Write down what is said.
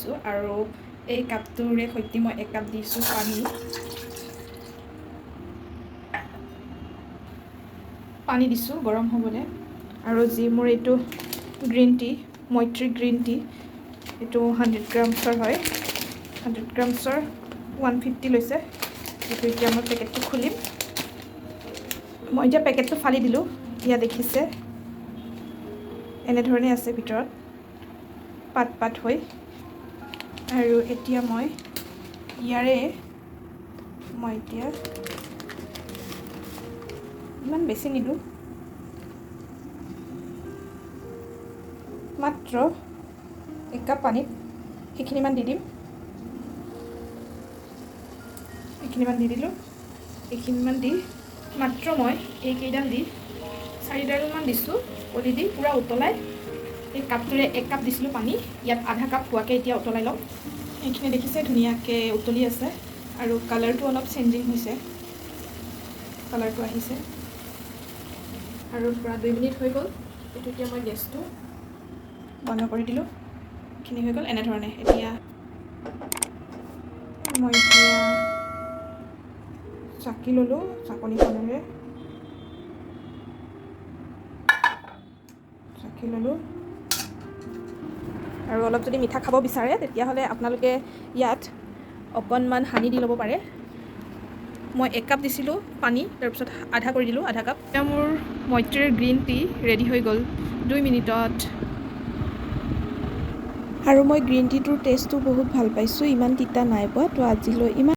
দিছোঁ আৰু এই কাপটোৰে সৈতে মই 1 কাপ দিছোঁ পানী দিছোঁ গৰম হ'বলৈ আৰু যি মোৰ এইটো গ্ৰীণ টি মৈত্ৰী গ্ৰীণ টি এইটো 100 গ্ৰামছৰ হয় 100 গ্ৰামছৰ 150 লৈছে এইটো এতিয়া মই পেকেটটো খুলিম মই এতিয়া পেকেটটো ফালি দিলোঁ ইয়াত দেখিছে এনেধৰণে আছে ভিতৰত পাত হৈ আৰু এতিয়া মই এতিয়া ইমান বেছি নিদো মাত্ৰ 1 কাপ পানীত এইখিনিমান দি দিম এইখিনিমান দি দিলোঁ এইখিনিমান দি মাত্ৰ মই এইকেইডাল দি 4ডালমান দিছোঁ কলি দি পুৰা উতলাই এই কাপটোৰে 1 কাপ দিছিলোঁ পানী ইয়াত আধা কাপ হোৱাকৈ এতিয়া উতলাই লওঁ এইখিনি দেখিছে ধুনীয়াকৈ উতলি আছে আৰু কালাৰটো অলপ চেঞ্জিং হৈছে কালাৰটো আহিছে আৰু পুৰা 2 মিনিট হৈ গ'ল এইটো এতিয়া মই গেছটো বন্ধ কৰি দিলোঁ এইখিনি হৈ গ'ল এনেধৰণে এতিয়া মই চাকি ল'লোঁ চাকনিখনেৰে চাকি ল'লোঁ আৰু অলপ যদি মিঠা খাব বিচাৰে তেতিয়াহ'লে আপোনালোকে ইয়াত অকণমান হানি দি ল'ব পাৰে মই 1 কাপ দিছিলোঁ পানী তাৰপিছত আধা কৰি দিলোঁ আধা কাপ এতিয়া মোৰ মৈত্ৰীৰ গ্ৰীণ টি ৰেডি হৈ গ'ল 2 মিনিটত আৰু মই গ্ৰীণ টিটোৰ টেষ্টটো বহুত ভাল পাইছোঁ ইমান তিতা নাই পোৱা তো আজিলৈ ইমান